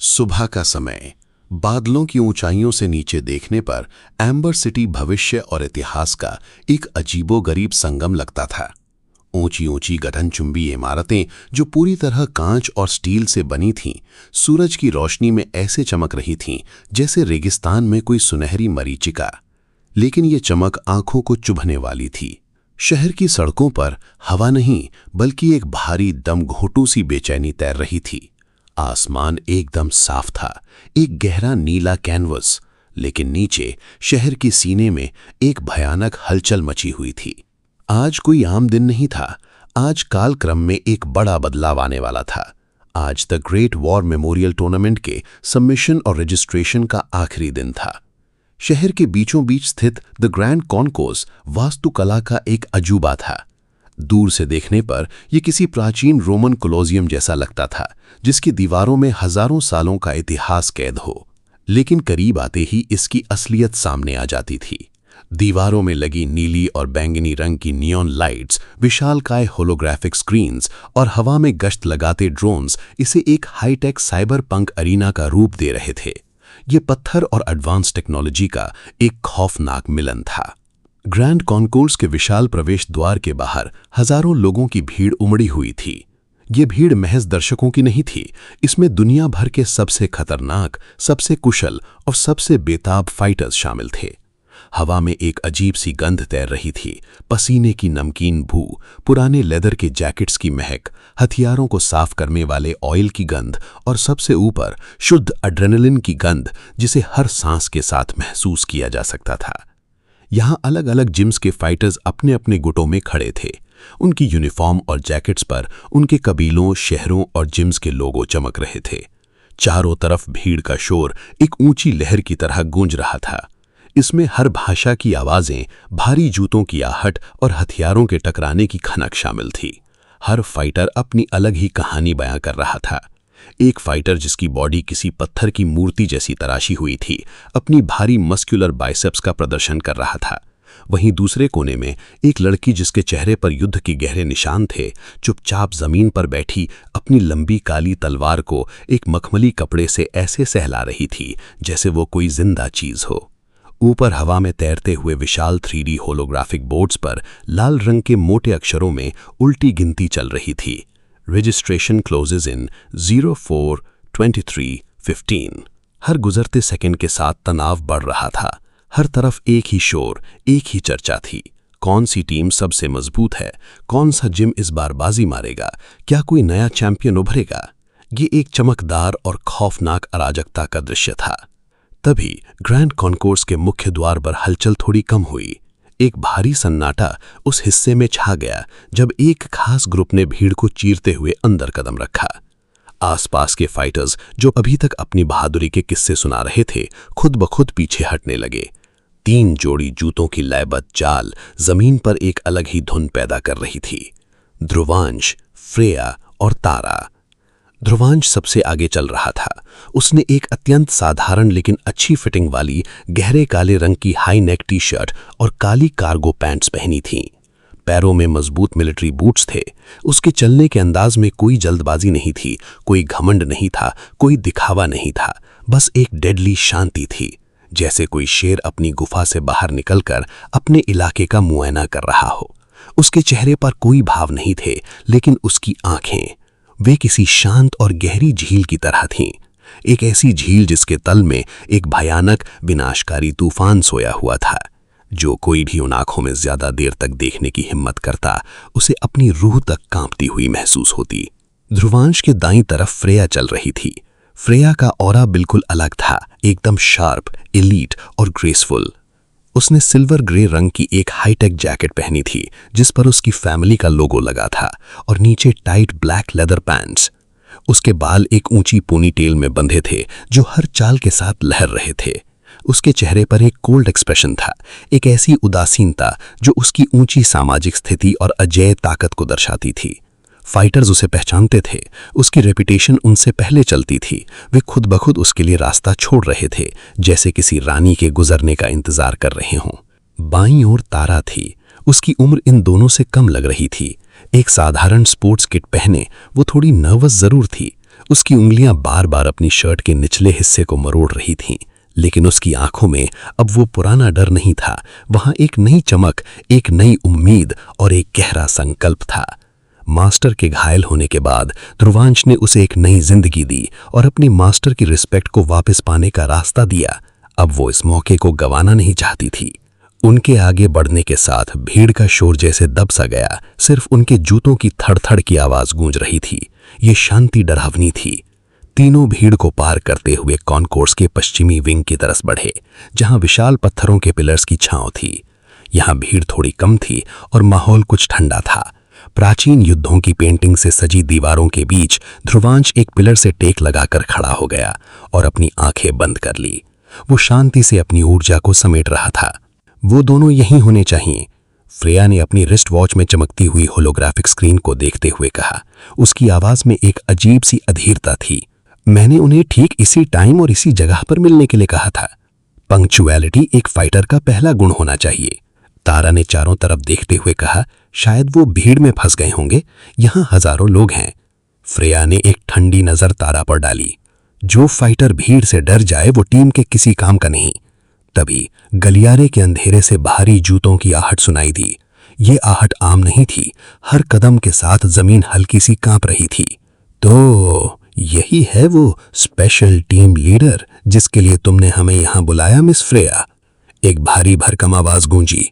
सुबह का समय, बादलों की ऊंचाइयों से नीचे देखने पर एम्बर सिटी भविष्य और इतिहास का एक अजीबोगरीब संगम लगता था। ऊंची ऊंची गगनचुंबी इमारतें जो पूरी तरह कांच और स्टील से बनी थीं, सूरज की रोशनी में ऐसे चमक रही थीं जैसे रेगिस्तान में कोई सुनहरी मरीचिका। लेकिन ये चमक आंखों को चुभने वाली थी। शहर की सड़कों पर हवा नहीं बल्कि एक भारी दमघोंटू सी बेचैनी तैर रही थी। आसमान एकदम साफ था, एक गहरा नीला कैनवस, लेकिन नीचे शहर के सीने में एक भयानक हलचल मची हुई थी। आज कोई आम दिन नहीं था। आज कालक्रम में एक बड़ा बदलाव आने वाला था। आज the great war memorial tournament के सबमिशन और रजिस्ट्रेशन का आखिरी दिन था। शहर के बीचों बीच स्थित द ग्रैंड कॉन्कोर्स वास्तुकला का एक अजूबा था। दूर से देखने पर यह किसी प्राचीन रोमन कोलोसियम जैसा लगता था, जिसकी दीवारों में हजारों सालों का इतिहास कैद हो। लेकिन करीब आते ही इसकी असलियत सामने आ जाती थी। दीवारों में लगी नीली और बैंगनी रंग की नियॉन लाइट्स, विशालकाय होलोग्राफिक स्क्रीन्स और हवा में गश्त लगाते ड्रोन्स इसे एक हाईटेक साइबर पंक अरीना का रूप दे रहे थे। ये पत्थर और एडवांस टेक्नोलॉजी का एक खौफनाक मिलन था। ग्रैंड कॉन्कोर्स के विशाल प्रवेश द्वार के बाहर हजारों लोगों की भीड़ उमड़ी हुई थी। ये भीड़ महज दर्शकों की नहीं थी, इसमें दुनिया भर के सबसे खतरनाक, सबसे कुशल और सबसे बेताब फाइटर्स शामिल थे। हवा में एक अजीब सी गंध तैर रही थी, पसीने की नमकीन बू, पुराने लेदर के जैकेट्स की महक, हथियारों को साफ करने वाले ऑयल की गंध और सबसे ऊपर शुद्ध एड्रेनलिन की गंध, जिसे हर सांस के साथ महसूस किया जा सकता था। यहाँ अलग अलग जिम्स के फाइटर्स अपने अपने गुटों में खड़े थे। उनकी यूनिफॉर्म और जैकेट्स पर उनके कबीलों, शहरों और जिम्स के लोगो चमक रहे थे। चारों तरफ भीड़ का शोर एक ऊंची लहर की तरह गूंज रहा था। इसमें हर भाषा की आवाजें, भारी जूतों की आहट और हथियारों के टकराने की खनक शामिल थी। हर फाइटर अपनी अलग ही कहानी बयां कर रहा था। एक फाइटर जिसकी बॉडी किसी पत्थर की मूर्ति जैसी तराशी हुई थी, अपनी भारी मस्कुलर बाइसेप्स का प्रदर्शन कर रहा था। वहीं दूसरे कोने में एक लड़की जिसके चेहरे पर युद्ध के गहरे निशान थे, चुपचाप जमीन पर बैठी अपनी लंबी काली तलवार को एक मखमली कपड़े से ऐसे सहला रही थी जैसे वो कोई जिंदा चीज हो। ऊपर हवा में तैरते हुए विशाल 3D होलोग्राफिक बोर्ड्स पर लाल रंग के मोटे अक्षरों में उल्टी गिनती चल रही थी। रजिस्ट्रेशन क्लोजेज इन 04-23-15। हर गुजरते सेकंड के साथ तनाव बढ़ रहा था। हर तरफ एक ही शोर, एक ही चर्चा थी। कौन सी टीम सबसे मजबूत है? कौन सा जिम इस बार बाजी मारेगा? क्या कोई नया चैंपियन उभरेगा? ये एक चमकदार और खौफनाक अराजकता का दृश्य था। तभी ग्रैंड कॉन्कोर्स के मुख्य द्वार पर हलचल थोड़ी कम हुई। एक भारी सन्नाटा उस हिस्से में छा गया जब एक खास ग्रुप ने भीड़ को चीरते हुए अंदर कदम रखा। आसपास के फाइटर्स जो अभी तक अपनी बहादुरी के किस्से सुना रहे थे, खुद ब खुद पीछे हटने लगे। 3 जोड़ी जूतों की लयबद्ध चाल जमीन पर एक अलग ही धुन पैदा कर रही थी। ध्रुवांश, फ्रेया और तारा। ध्रुवांश सबसे आगे चल रहा था। उसने एक अत्यंत साधारण लेकिन अच्छी फिटिंग वाली गहरे काले रंग की हाई नेक टी शर्ट और काली कार्गो पैंट्स पहनी थीं। पैरों में मजबूत मिलिट्री बूट्स थे। उसके चलने के अंदाज में कोई जल्दबाजी नहीं थी, कोई घमंड नहीं था, कोई दिखावा नहीं था, बस एक डेडली शांति थी, जैसे कोई शेर अपनी गुफा से बाहर निकलकर अपने इलाके का मुआयना कर रहा हो। उसके चेहरे पर कोई भाव नहीं थे, लेकिन उसकी आंखें, वे किसी शांत और गहरी झील की तरह थीं। एक ऐसी झील जिसके तल में एक भयानक विनाशकारी तूफान सोया हुआ था। जो कोई भी उन आंखों में ज्यादा देर तक देखने की हिम्मत करता, उसे अपनी रूह तक कांपती हुई महसूस होती। ध्रुवांश के दाईं तरफ फ्रेया चल रही थी। फ्रेया का ऑरा बिल्कुल अलग था, एकदम शार्प, एलीट और ग्रेसफुल। उसने सिल्वर ग्रे रंग की एक हाईटेक जैकेट पहनी थी जिस पर उसकी फैमिली का लोगो लगा था और नीचे टाइट ब्लैक लेदर पैंट्स। उसके बाल एक ऊंची पोनीटेल में बंधे थे जो हर चाल के साथ लहर रहे थे। उसके चेहरे पर एक कोल्ड एक्सप्रेशन था, एक ऐसी उदासीनता जो उसकी ऊंची सामाजिक स्थिति और अजेय ताकत को दर्शाती थी। फाइटर्स उसे पहचानते थे, उसकी रेपुटेशन उनसे पहले चलती थी। वे खुद ब खुद उसके लिए रास्ता छोड़ रहे थे, जैसे किसी रानी के गुजरने का इंतजार कर रहे हों। बाईं ओर तारा थी। उसकी उम्र इन दोनों से कम लग रही थी। एक साधारण स्पोर्ट्स किट पहने वो थोड़ी नर्वस जरूर थी। उसकी उंगलियां बार बार अपनी शर्ट के निचले हिस्से को मरोड़ रही थीं, लेकिन उसकी आंखों में अब वो पुराना डर नहीं था। वहां एक नई चमक, एक नई उम्मीद और एक गहरा संकल्प था। मास्टर के घायल होने के बाद ध्रुवांश ने उसे एक नई जिंदगी दी और अपनी मास्टर की रिस्पेक्ट को वापस पाने का रास्ता दिया। अब वो इस मौके को गंवाना नहीं चाहती थी। उनके आगे बढ़ने के साथ भीड़ का शोर जैसे दब सा गया। सिर्फ उनके जूतों की थड़-थड़ की आवाज गूंज रही थी। ये शांति डरावनी थी। तीनों भीड़ को पार करते हुए कॉन्कोर्स के पश्चिमी विंग की तरफ बढ़े, जहां विशाल पत्थरों के पिलर्स की छांव थी। यहां भीड़ थोड़ी कम थी और माहौल कुछ ठंडा था। प्राचीन युद्धों की पेंटिंग से सजी दीवारों के बीच ध्रुवांश एक पिलर से टेक लगाकर खड़ा हो गया और अपनी आंखें बंद कर ली। वो शांति से अपनी ऊर्जा को समेट रहा था। वो दोनों यहीं होने चाहिए। फ्रेया ने अपनी रिस्ट वॉच में चमकती हुई होलोग्राफिक स्क्रीन को देखते हुए कहा। उसकी आवाज में एक अजीब सी अधीरता थी। मैंने उन्हें ठीक इसी टाइम और इसी जगह पर मिलने के लिए कहा था। पंक्चुअलिटी एक फाइटर का पहला गुण होना चाहिए। तारा ने चारों तरफ देखते हुए कहा। शायद वो भीड़ में फंस गए होंगे। यहां हजारों लोग हैं। फ्रेया ने एक ठंडी नजर तारा पर डाली। जो फाइटर भीड़ से डर जाए वो टीम के किसी काम का नहीं। तभी गलियारे के अंधेरे से भारी जूतों की आहट सुनाई दी। ये आहट आम नहीं थी। हर कदम के साथ जमीन हल्की सी कांप रही थी। तो यही है वो स्पेशल टीम लीडर जिसके लिए तुमने हमें यहां बुलाया मिस फ्रेया? एक भारी भरकम आवाज गूंजी।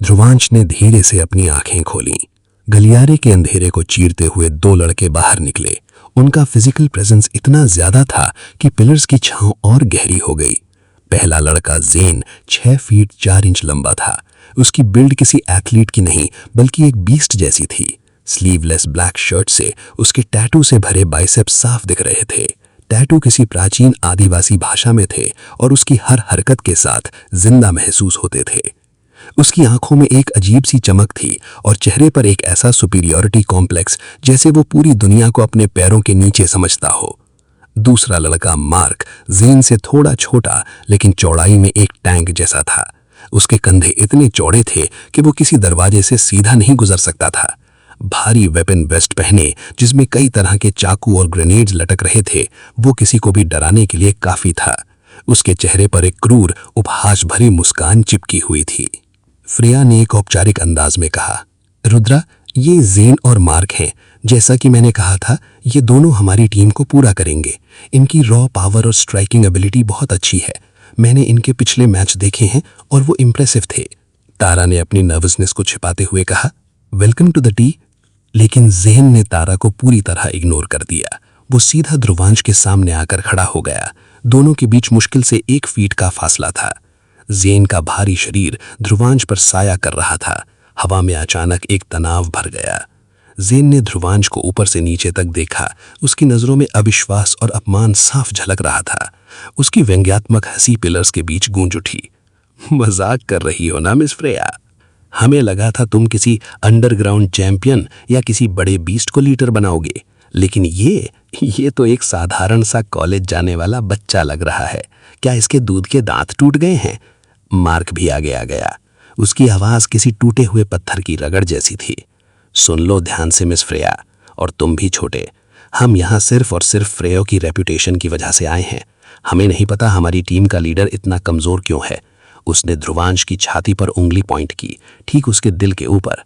ध्रुवांश ने धीरे से अपनी आंखें खोलीं। गलियारे के अंधेरे को चीरते हुए दो लड़के बाहर निकले। उनका फिजिकल प्रेजेंस इतना ज्यादा था कि पिलर्स की छांव और गहरी हो गई। पहला लड़का ज़ेन 6 फीट 4 इंच लंबा था। उसकी बिल्ड किसी एथलीट की नहीं बल्कि एक बीस्ट जैसी थी। स्लीवलेस ब्लैक शर्ट से उसके टैटू से भरे बाइसेप्स साफ दिख रहे थे। टैटू किसी प्राचीन आदिवासी भाषा में थे और उसकी हर हरकत के साथ जिंदा महसूस होते थे। उसकी आंखों में एक अजीब सी चमक थी और चेहरे पर एक ऐसा सुपीरियरिटी कॉम्प्लेक्स जैसे वो पूरी दुनिया को अपने पैरों के नीचे समझता हो। दूसरा लड़का मार्क ज़ेन से थोड़ा छोटा लेकिन चौड़ाई में एक टैंक जैसा था। उसके कंधे इतने चौड़े थे कि वो किसी दरवाजे से सीधा नहीं गुजर सकता था। भारी वेपन वेस्ट पहने जिसमें कई तरह के चाकू और ग्रेनेड्स लटक रहे थे, वो किसी को भी डराने के लिए काफी था। उसके चेहरे पर एक क्रूर उपहास भरी मुस्कान चिपकी हुई थी। फ्रेया ने एक औपचारिक अंदाज में कहा, रुद्रा, ये ज़ेन और मार्क हैं। जैसा कि मैंने कहा था, ये दोनों हमारी टीम को पूरा करेंगे। इनकी रॉ पावर और स्ट्राइकिंग एबिलिटी बहुत अच्छी है। मैंने इनके पिछले मैच देखे हैं और वो इम्प्रेसिव थे। तारा ने अपनी नर्वसनेस को छिपाते हुए कहा, वेलकम टू द टी। लेकिन ज़ेन ने तारा को पूरी तरह इग्नोर कर दिया। वो सीधा ध्रुवांश के सामने आकर खड़ा हो गया। दोनों के बीच मुश्किल से 1 फीट का फासला था। ज़ेन का भारी शरीर ध्रुवांश पर साया कर रहा था। हवा में अचानक एक तनाव भर गया। ज़ेन ने ध्रुवांश को ऊपर से नीचे तक देखा। उसकी नजरों में अविश्वास और अपमान साफ झलक रहा था। उसकी व्यंग्यात्मक हंसी पिलर्स के बीच गूंज उठी। मजाक कर रही हो ना मिस फ्रेया? हमें लगा था तुम किसी अंडरग्राउंड चैंपियन या किसी बड़े बीस्ट को लीडर बनाओगे, लेकिन ये तो एक साधारण सा कॉलेज जाने वाला बच्चा लग रहा है। क्या इसके दूध के दांत टूट गए हैं? मार्क भी आगे आ गया। उसकी आवाज किसी टूटे हुए पत्थर की रगड़ जैसी थी। सुन लो ध्यान से मिस फ्रेया, और तुम भी छोटे। हम यहाँ सिर्फ और सिर्फ फ्रेयो की रेपुटेशन की वजह से आए हैं। हमें नहीं पता हमारी टीम का लीडर इतना कमजोर क्यों है। उसने ध्रुवांश की छाती पर उंगली पॉइंट की, ठीक उसके दिल के ऊपर।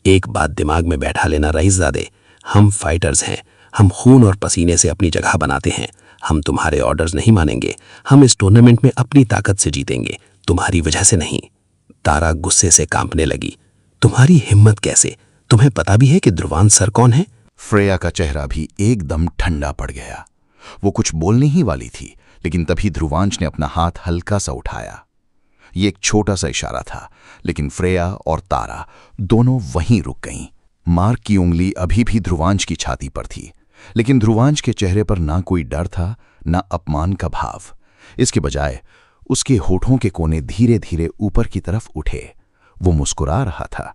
एक बात दिमाग में बैठा लेना रईसजादे, हम फाइटर्स हैं। हम खून और पसीने से अपनी जगह बनाते हैं। हम तुम्हारे ऑर्डर्स नहीं मानेंगे। हम इस टूर्नामेंट में अपनी ताकत से जीतेंगे, तुम्हारी वजह से नहीं। तारा गुस्से से कांपने लगी। तुम्हारी हिम्मत कैसे? तुम्हें पता भी है कि ध्रुवांश सर कौन है? फ्रेया का चेहरा भी एकदम ठंडा पड़ गया। वो कुछ बोलने ही वाली थी, लेकिन तभी ध्रुवांश ने अपना हाथ हल्का सा उठाया। ये एक छोटा सा इशारा था, लेकिन फ्रेया और तारा दोनों वहीं रुक गईं। मार्क की उंगली अभी भी ध्रुवांश की छाती पर थी, लेकिन ध्रुवांश के चेहरे पर ना कोई डर था, ना अपमान का भाव। इसके बजाय उसके होठों के कोने धीरे धीरे ऊपर की तरफ उठे। वो मुस्कुरा रहा था।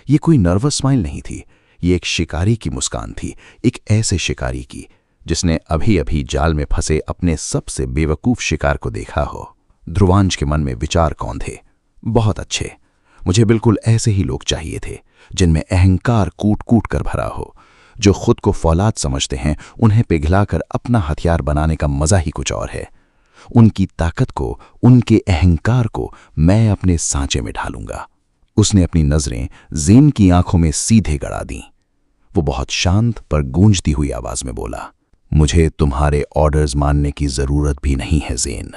ये कोई नर्वस स्माइल नहीं थी, ये एक शिकारी की मुस्कान थी। एक ऐसे शिकारी की जिसने अभी अभी जाल में फंसे अपने सबसे बेवकूफ शिकार को देखा हो। ध्रुवांश के मन में विचार कौन थे? बहुत अच्छे। मुझे बिल्कुल ऐसे ही लोग चाहिए थे, जिनमें अहंकार कूट कूट कर भरा हो, जो खुद को फौलाद समझते हैं उन्हें पिघलाकर अपना हथियार बनाने का मजा ही कुछ और है। उनकी ताकत को, उनके अहंकार को मैं अपने सांचे में ढालूंगा। उसने अपनी नजरें ज़ेन की आंखों में सीधे गड़ा दी। वो बहुत शांत पर गूंजती हुई आवाज में बोला, मुझे तुम्हारे ऑर्डर्स मानने की जरूरत भी नहीं है ज़ेन।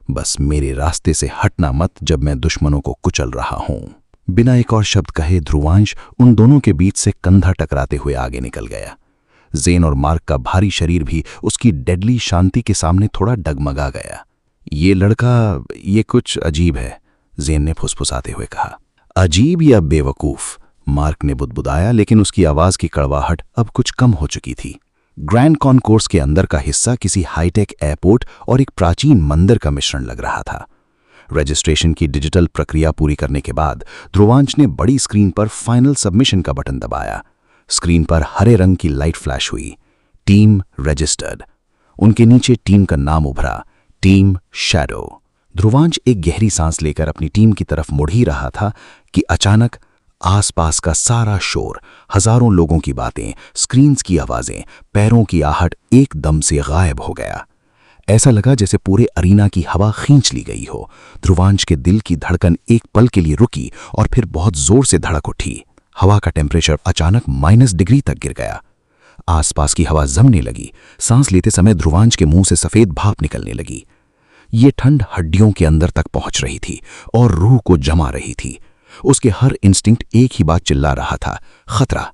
बस मेरे रास्ते से हटना मत जब मैं दुश्मनों को कुचल रहा हूं। बिना एक और शब्द कहे ध्रुवांश उन दोनों के बीच से कंधा टकराते हुए आगे निकल गया। ज़ेन और मार्क का भारी शरीर भी उसकी डेडली शांति के सामने थोड़ा डगमगा गया। ये लड़का, ये कुछ अजीब है, ज़ेन ने फुसफुसाते हुए कहा। अजीब या बेवकूफ, मार्क ने बुदबुदाया, लेकिन उसकी आवाज की कड़वाहट अब कुछ कम हो चुकी थी। ग्रैंड कॉन्कोर्स के अंदर का हिस्सा किसी हाईटेक एयरपोर्ट और एक प्राचीन मंदिर का मिश्रण लग रहा था। रजिस्ट्रेशन की डिजिटल प्रक्रिया पूरी करने के बाद ध्रुवांश ने बड़ी स्क्रीन पर फाइनल सबमिशन का बटन दबाया। स्क्रीन पर हरे रंग की लाइट फ्लैश हुई। Team registered. उनके नीचे टीम का नाम उभरा, टीम शैडो। ध्रुवांश एक गहरी सांस लेकर अपनी टीम की तरफ मुड़ ही रहा था कि अचानक आसपास का सारा शोर, हजारों लोगों की बातें, स्क्रीन्स की आवाजें, पैरों की आहट एकदम से गायब हो गया। ऐसा लगा जैसे पूरे अरीना की हवा खींच ली गई हो। ध्रुवांश के दिल की धड़कन एक पल के लिए रुकी और फिर बहुत जोर से धड़क उठी। हवा का टेम्परेचर अचानक -डिग्री तक गिर गया। आसपास की हवा जमने लगी। सांस लेते समय ध्रुवांश के मुंह से सफेद भाप निकलने लगी। ये ठंड हड्डियों के अंदर तक पहुंच रही थी और रूह को जमा रही थी। उसके हर इंस्टिंक्ट एक ही बात चिल्ला रहा था, खतरा।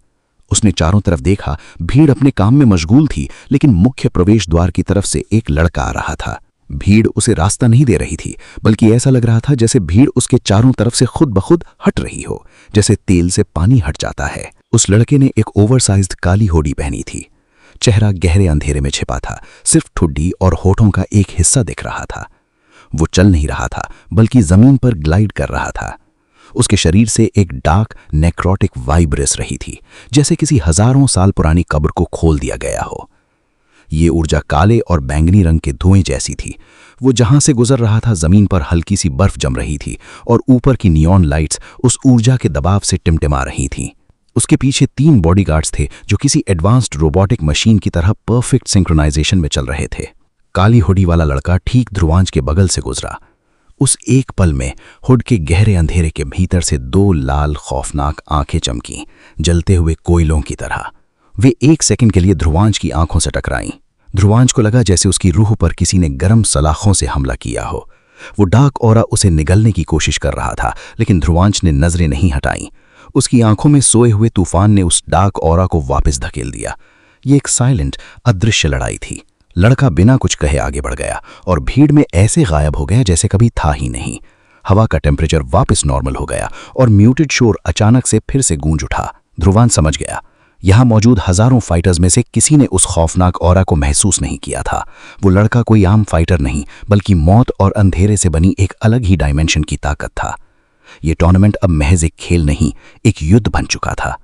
उसने चारों तरफ देखा। भीड़ अपने काम में मशगूल थी, लेकिन मुख्य प्रवेश द्वार की तरफ से एक लड़का आ रहा था। भीड़ उसे रास्ता नहीं दे रही थी, बल्कि ऐसा लग रहा था जैसे भीड़ उसके चारों तरफ से खुद ब खुद हट रही हो, जैसे तेल से पानी हट जाता है। उस लड़के ने एक ओवरसाइज्ड काली होडी पहनी थी। चेहरा गहरे अंधेरे में छिपा था। सिर्फ ठुड्डी और होठों का एक हिस्सा दिख रहा था। वो चल नहीं रहा था, बल्कि जमीन पर ग्लाइड कर रहा था। उसके शरीर से एक डार्क नेक्रोटिक वाइब रिस रही थी, जैसे किसी हजारों साल पुरानी कब्र को खोल दिया गया हो। ये ऊर्जा काले और बैंगनी रंग के धुएं जैसी थी। वो जहां से गुजर रहा था, जमीन पर हल्की सी बर्फ जम रही थी और ऊपर की नियॉन लाइट्स उस ऊर्जा के दबाव से टिमटिमा रही थीं। उसके पीछे 3 बॉडीगार्ड्स थे जो किसी एडवांस्ड रोबोटिक मशीन की तरह परफेक्ट सिंक्रोनाइजेशन में चल रहे थे। काली हुडी वाला लड़का ठीक ध्रुवांश के बगल से गुजरा। उस एक पल में हुड के गहरे अंधेरे के भीतर से 2 लाल खौफनाक आंखें चमकीं, जलते हुए कोयलों की तरह। वे 1 सेकंड के लिए ध्रुवांश की आंखों से टकराईं। ध्रुवांश को लगा जैसे उसकी रूह पर किसी ने गर्म सलाखों से हमला किया हो। वो डार्क ऑरा उसे निगलने की कोशिश कर रहा था, लेकिन ध्रुवांश ने नजरें नहीं हटाईं। उसकी आंखों में सोए हुए तूफान ने उस डार्क ऑरा को वापस धकेल दिया। ये एक साइलेंट, अदृश्य लड़ाई थी। लड़का बिना कुछ कहे आगे बढ़ गया और भीड़ में ऐसे गायब हो गया जैसे कभी था ही नहीं। हवा का टेम्परेचर वापस नॉर्मल हो गया और म्यूटेड शोर अचानक से फिर से गूंज उठा। ध्रुवांश समझ गया, यहां मौजूद हजारों फाइटर्स में से किसी ने उस खौफनाक ऑरा को महसूस नहीं किया था। वो लड़का कोई आम फाइटर नहीं, बल्कि मौत और अंधेरे से बनी एक अलग ही डायमेंशन की ताकत था। ये टूर्नामेंट अब महज एक खेल नहीं, एक युद्ध बन चुका था।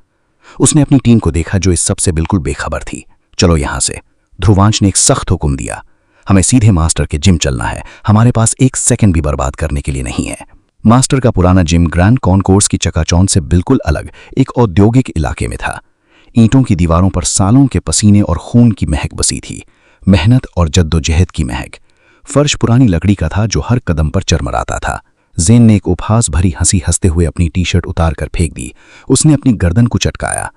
उसने अपनी टीम को देखा जो इस सब से बिल्कुल बेखबर थी। चलो यहां से, ध्रुवांश ने एक सख्त हुक्म दिया। हमें सीधे मास्टर के जिम चलना है। हमारे पास 1 सेकंड भी बर्बाद करने के लिए नहीं है। मास्टर का पुराना जिम ग्रैंड कॉन्कोर्स की चकाचौंध से बिल्कुल अलग एक औद्योगिक इलाके में था। ईंटों की दीवारों पर सालों के पसीने और खून की महक बसी थी, मेहनत और जद्दोजहद की महक। फर्श पुरानी लकड़ी का था जो हर कदम पर चरमराता था। ज़ेन ने एक उपहास भरी हंसी हंसते हुए अपनी टी-शर्ट उतार कर फेंक दी। उसने अपनी गर्दन को चटकाया।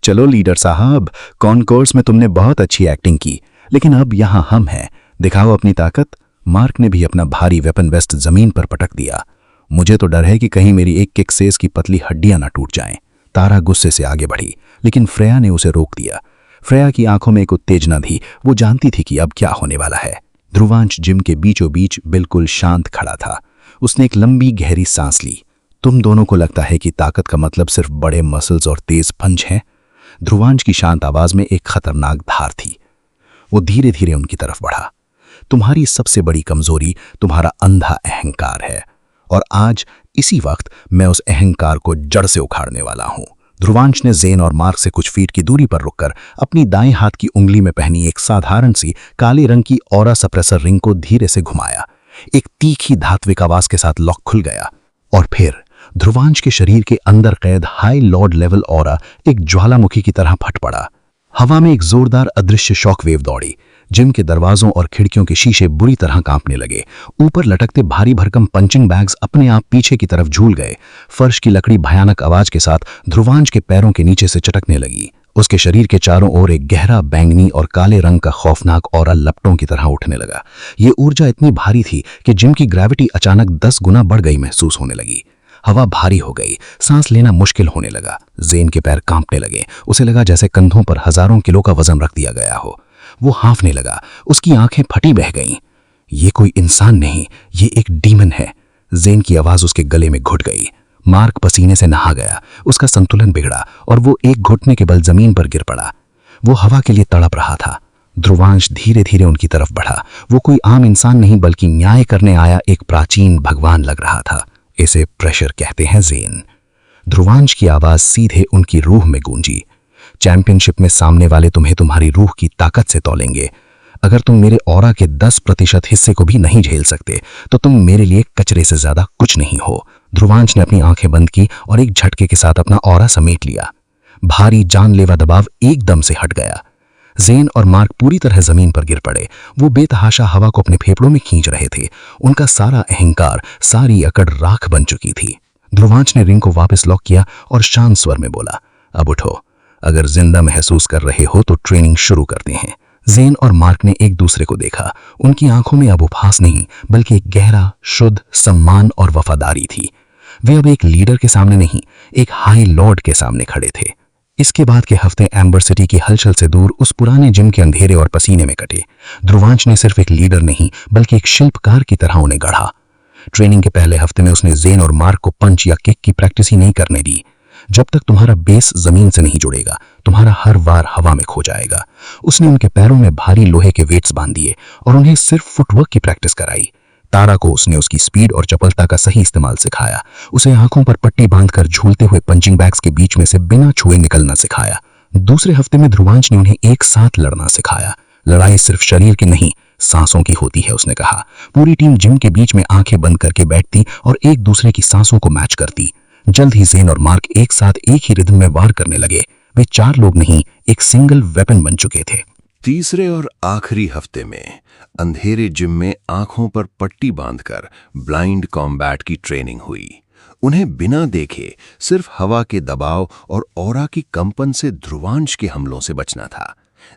चलो लीडर साहब, कॉन्कोर्स में तुमने बहुत अच्छी एक्टिंग की, लेकिन अब यहां हम हैं। दिखाओ अपनी ताकत। मार्क ने भी अपना भारी वेपन वेस्ट जमीन पर पटक दिया। मुझे तो डर है कि कहीं मेरी एक किक से इसकी पतली हड्डियां ना टूट जाएं। तारा गुस्से से आगे बढ़ी, लेकिन फ्रेया ने उसे रोक दिया। फ्रेया की आंखों में एक उत्तेजना थी। वो जानती थी कि अब क्या होने वाला है। ध्रुवांश जिम के बीचों बीच बिल्कुल शांत खड़ा था। उसने एक लंबी गहरी सांस ली। तुम दोनों को लगता है कि ताकत का मतलब सिर्फ बड़े मसल्स और तेज पंच है? ध्रुवांश की शांत आवाज में एक खतरनाक धार थी। वो धीरे धीरे उनकी तरफ बढ़ा। तुम्हारी सबसे बड़ी कमजोरी तुम्हारा अंधा अहंकार है, और आज इसी वक्त मैं उस अहंकार को जड़ से उखाड़ने वाला हूं। ध्रुवांश ने ज़ेन और मार्क से कुछ फीट की दूरी पर रुककर अपनी दाएं हाथ की उंगली में पहनी एक साधारण सी काले रंग की ऑरा सप्रेसर रिंग को धीरे से घुमाया। एक तीखी धात्विक आवाज के साथ लॉक खुल गया और फिर ध्रुवांश के शरीर के अंदर कैद हाई लॉर्ड लेवल ऑरा एक ज्वालामुखी की तरह फट पड़ा। हवा में एक जोरदार अदृश्य शॉकवेव दौड़ी। जिम के दरवाजों और खिड़कियों के शीशे बुरी तरह कांपने लगे। ऊपर लटकते भारी भरकम पंचिंग बैग्स अपने आप पीछे की तरफ झूल गए। फर्श की लकड़ी भयानक आवाज के साथ ध्रुवांश के पैरों के नीचे से चटकने लगी। उसके शरीर के चारों ओर एक गहरा बैंगनी और काले रंग का खौफनाक ऑरा लपटों की तरह उठने लगा। ये ऊर्जा इतनी भारी थी कि जिम की ग्रेविटी अचानक 10 गुना बढ़ गई महसूस होने लगी। हवा भारी हो गई, सांस लेना मुश्किल होने लगा। ज़ेन के पैर कांपने लगे। उसे लगा जैसे कंधों पर हजारों किलो का वजन रख दिया गया हो। वो हाँफने लगा, उसकी आंखें फटी बह गईं। ये कोई इंसान नहीं, ये एक डीमन है। ज़ेन की आवाज उसके गले में घुट गई। मार्क पसीने से नहा गया, उसका संतुलन बिगड़ा और वो एक घुटने के बल जमीन पर गिर पड़ा। वो हवा के लिए तड़प रहा था। ध्रुवांश धीरे धीरे उनकी तरफ बढ़ा। वो कोई आम इंसान नहीं बल्कि न्याय करने आया एक प्राचीन भगवान लग रहा था। इसे प्रेशर कहते हैं ज़ेन। ध्रुवांश की आवाज सीधे उनकी रूह में गूंजी। चैंपियनशिप में सामने वाले तुम्हें तुम्हारी रूह की ताकत से तौलेंगे। अगर तुम मेरे ऑरा के 10% हिस्से को भी नहीं झेल सकते तो तुम मेरे लिए कचरे से ज्यादा कुछ नहीं हो। ध्रुवांश ने अपनी आंखें बंद की और एक झटके के साथ अपना ऑरा समेट लिया। भारी जानलेवा दबाव एकदम से हट गया। ज़ेन और मार्क पूरी तरह जमीन पर गिर पड़े। वो बेतहाशा हवा को अपने फेफड़ों में खींच रहे थे। उनका सारा अहंकार, सारी अकड़ राख बन चुकी थी। ध्रुवांश ने रिंग को वापस लॉक किया और शांत स्वर में बोला, अब उठो। अगर जिंदा महसूस कर रहे हो तो ट्रेनिंग शुरू करते हैं। ज़ेन और मार्क ने एक दूसरे को देखा। उनकी आंखों में अब उपहास नहीं बल्कि एक गहरा, शुद्ध सम्मान और वफादारी थी। वे अब एक लीडर के सामने नहीं, एक हाई लॉर्ड के सामने खड़े थे। इसके बाद के हफ्ते एम्बर सिटी की हलचल से दूर उस पुराने जिम के अंधेरे और पसीने में कटे। ध्रुवांश ने सिर्फ एक लीडर नहीं बल्कि एक शिल्पकार की तरह उन्हें गढ़ा। ट्रेनिंग के पहले हफ्ते में उसने ज़ेन और मार्क को पंच या किक की प्रैक्टिस ही नहीं करने दी। जब तक तुम्हारा बेस जमीन से नहीं जुड़ेगा, तुम्हारा हर वार हवा में खो जाएगा। उसने उनके पैरों में भारी लोहे के वेट्स बांध दिए और उन्हें सिर्फ फुटवर्क की प्रैक्टिस कराई। तारा को उसने उसकी स्पीड और चपलता का सही इस्तेमाल सिखाया। उसे आंखों पर पट्टी बांधकर झूलते हुए पंचिंग बैग्स के बीच में से बिना छुए निकलना सिखाया। दूसरे हफ्ते में ध्रुवांश ने उन्हें एक साथ लड़ना सिखाया। लड़ाई सिर्फ शरीर की नहीं, सांसों की होती है, उसने कहा। पूरी टीम जिम के बीच में आंखें बंद करके बैठती और एक दूसरे की सांसों को मैच करती। जल्द ही ज़ेन और मार्क एक साथ एक ही रिदम में वार करने लगे। वे 4 लोग नहीं, एक सिंगल वेपन बन चुके थे। तीसरे और आखिरी हफ्ते में अंधेरे जिम में आंखों पर पट्टी बांधकर ब्लाइंड कॉम्बैट की ट्रेनिंग हुई। उन्हें बिना देखे सिर्फ हवा के दबाव और ऑरा की कंपन से ध्रुवांश के हमलों से बचना था।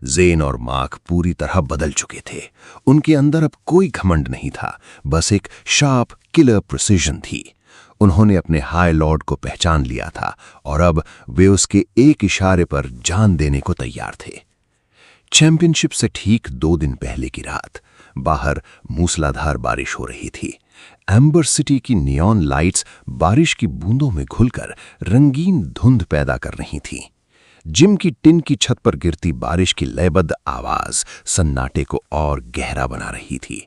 ज़ेन और मार्क पूरी तरह बदल चुके थे। उनके अंदर अब कोई घमंड नहीं था, बस एक शार्प किलर प्रिसिजन थी। उन्होंने अपने हाई लॉर्ड को पहचान लिया था और अब वे उसके एक इशारे पर जान देने को तैयार थे। चैंपियनशिप से ठीक 2 दिन पहले की रात बाहर मूसलाधार बारिश हो रही थी। एम्बर सिटी की नियॉन लाइट्स बारिश की बूंदों में घुलकर रंगीन धुंध पैदा कर रही थीं। जिम की टिन की छत पर गिरती बारिश की लयबद्ध आवाज सन्नाटे को और गहरा बना रही थी।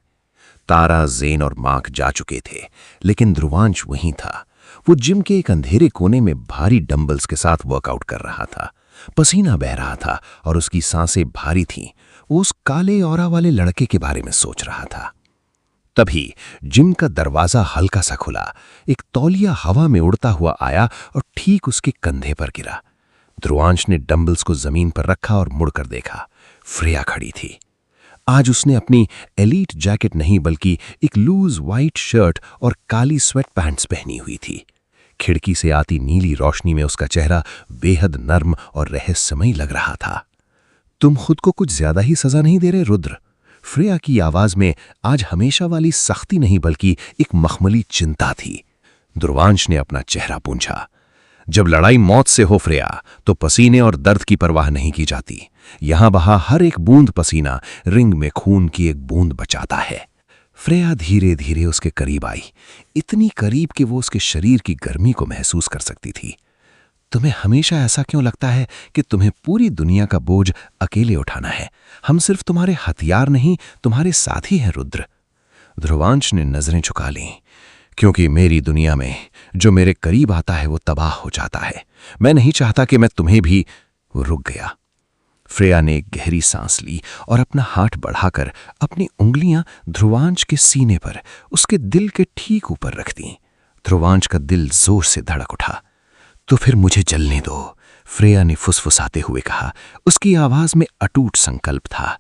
तारा, ज़ेन और मार्क जा चुके थे, लेकिन ध्रुवांश वहीं था। वो जिम के एक अंधेरे कोने में भारी डंबल्स के साथ वर्कआउट कर रहा था। पसीना बह रहा था और उसकी सांसें भारी थीं। वो उस काले ऑरा वाले लड़के के बारे में सोच रहा था। तभी जिम का दरवाजा हल्का सा खुला। एक तौलिया हवा में उड़ता हुआ आया और ठीक उसके कंधे पर गिरा। ध्रुवांश ने डंबल्स को जमीन पर रखा और मुड़कर देखा। फ्रेया खड़ी थी। आज उसने अपनी एलीट जैकेट नहीं बल्कि एक लूज वाइट शर्ट और काली स्वेट पैंट्स पहनी हुई थी। खिड़की से आती नीली रोशनी में उसका चेहरा बेहद नर्म और रहस्यमयी लग रहा था। तुम खुद को कुछ ज्यादा ही सजा नहीं दे रहे रुद्र? फ्रेया की आवाज में आज हमेशा वाली सख्ती नहीं बल्कि एक मखमली चिंता थी। ध्रुवांश ने अपना चेहरा पूंछा। जब लड़ाई मौत से हो फ्रेया, तो पसीने और दर्द की परवाह नहीं की जाती। यहां बहा हर एक बूंद पसीना रिंग में खून की एक बूंद बचाता है। फ्रेया धीरे धीरे उसके करीब आई, इतनी करीब कि वो उसके शरीर की गर्मी को महसूस कर सकती थी। तुम्हें हमेशा ऐसा क्यों लगता है कि तुम्हें पूरी दुनिया का बोझ अकेले उठाना है? हम सिर्फ तुम्हारे हथियार नहीं, तुम्हारे साथी हैं रुद्र। ध्रुवांश ने नजरें झुका लीं। क्योंकि मेरी दुनिया में जो मेरे करीब आता है वो तबाह हो जाता है। मैं नहीं चाहता कि मैं तुम्हें भी। वो रुक गया। फ्रेया ने एक गहरी सांस ली और अपना हाथ बढ़ाकर अपनी उंगलियां ध्रुवांश के सीने पर उसके दिल के ठीक ऊपर रख दी। ध्रुवांश का दिल जोर से धड़क उठा। तो फिर मुझे जलने दो, फ्रेया ने फुसफुसाते हुए कहा। उसकी आवाज में अटूट संकल्प था।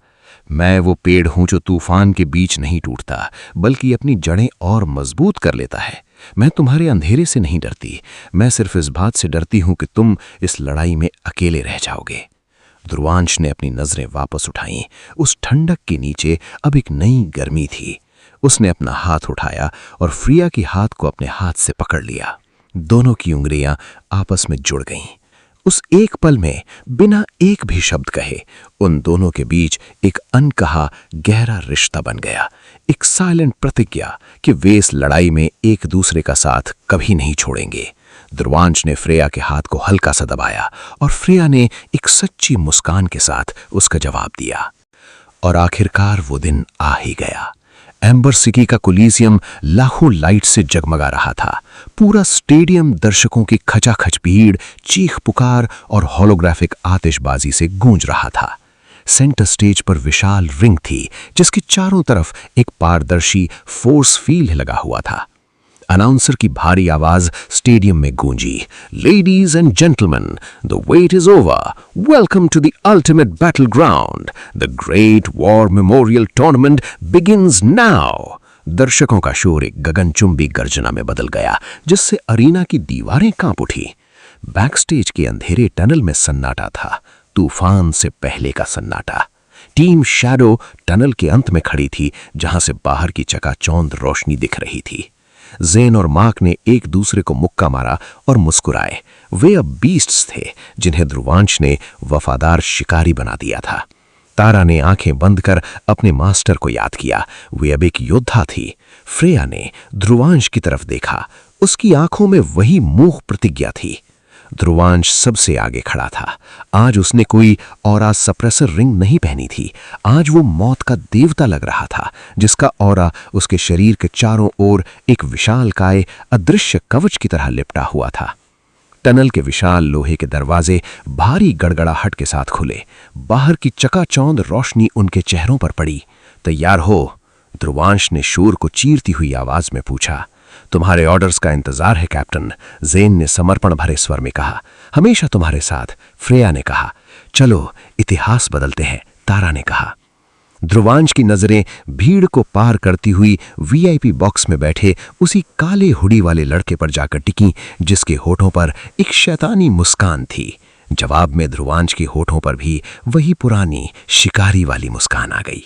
मैं वो पेड़ हूं जो तूफान के बीच नहीं टूटता, बल्कि अपनी जड़ें और मजबूत कर लेता है। मैं तुम्हारे अंधेरे से नहीं डरती, मैं सिर्फ इस बात से डरती हूं कि तुम इस लड़ाई में अकेले रह जाओगे। ध्रुवांश ने अपनी नजरें वापस उठाईं। उस ठंडक के नीचे अब एक नई गर्मी थी। उसने अपना हाथ उठाया और फ्रिया के हाथ को अपने हाथ से पकड़ लिया। दोनों की उंगलियां आपस में जुड़ गईं। उस एक पल में बिना एक भी शब्द कहे उन दोनों के बीच एक अनकहा गहरा रिश्ता बन गया, एक साइलेंट प्रतिज्ञा कि वे इस लड़ाई में एक दूसरे का साथ कभी नहीं छोड़ेंगे। ध्रुवांश ने फ्रेया के हाथ को हल्का सा दबाया और फ्रेया ने एक सच्ची मुस्कान के साथ उसका जवाब दिया। और आखिरकार वो दिन आ ही गया। एम्बर सिटी का कोलिजियम लाखों लाइट से जगमगा रहा था। पूरा स्टेडियम दर्शकों की खचाखच भीड़, चीख पुकार और होलोग्राफिक आतिशबाजी से गूंज रहा था। सेंटर स्टेज पर विशाल रिंग थी जिसके चारों तरफ एक पारदर्शी फोर्स फील्ड लगा हुआ था। अनाउंसर की भारी आवाज स्टेडियम में गूंजी। Ladies and gentleman, the wait is over, welcome to the ultimate battle ground, the great war memorial tournament begins now. दर्शकों का शोर एक गगनचुंबी गर्जना में बदल गया, जिससे अरीना की दीवारें कांप उठी। बैकस्टेज के अंधेरे टनल में सन्नाटा था, तूफान से पहले का सन्नाटा। टीम शैडो टनल के अंत में खड़ी थी, जहां से बाहर की चकाचौंध रोशनी दिख रही थी। ज़ेन और मार्क ने एक दूसरे को मुक्का मारा और मुस्कुराए। वे अब बीस्ट्स थे जिन्हें ध्रुवांश ने वफादार शिकारी बना दिया था। तारा ने आंखें बंद कर अपने मास्टर को याद किया। वे अब एक योद्धा थी। फ्रेया ने ध्रुवांश की तरफ देखा। उसकी आंखों में वही मूक प्रतिज्ञा थी। ध्रुवांश सबसे आगे खड़ा था। आज उसने कोई ऑरा सप्रेसर रिंग नहीं पहनी थी। आज वो मौत का देवता लग रहा था, जिसका ऑरा उसके शरीर के चारों ओर एक विशालकाय अदृश्य कवच की तरह लिपटा हुआ था। टनल के विशाल लोहे के दरवाजे भारी गड़गड़ाहट के साथ खुले। बाहर की चकाचौंध रोशनी उनके चेहरों पर पड़ी। तैयार हो? ध्रुवांश ने शोर को चीरती हुई आवाज में पूछा। तुम्हारे ऑर्डर्स का इंतजार है कैप्टन, ज़ेन ने समर्पण भरे स्वर में कहा। हमेशा तुम्हारे साथ, फ्रेया ने कहा। चलो इतिहास बदलते हैं, तारा ने कहा। ध्रुवांश की नजरें भीड़ को पार करती हुई वीआईपी बॉक्स में बैठे उसी काले हुडी वाले लड़के पर जाकर टिकी, जिसके होठों पर एक शैतानी मुस्कान थी। जवाब में ध्रुवांश के होठों पर भी वही पुरानी शिकारी वाली मुस्कान आ गई।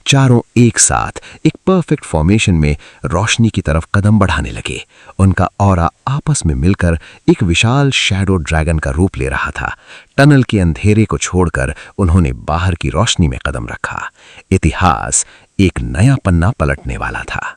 चारों एक साथ एक परफेक्ट फॉर्मेशन में रोशनी की तरफ कदम बढ़ाने लगे। उनका ऑरा आपस में मिलकर एक विशाल शैडो ड्रैगन का रूप ले रहा था। टनल के अंधेरे को छोड़कर उन्होंने बाहर की रोशनी में कदम रखा। इतिहास एक नया पन्ना पलटने वाला था।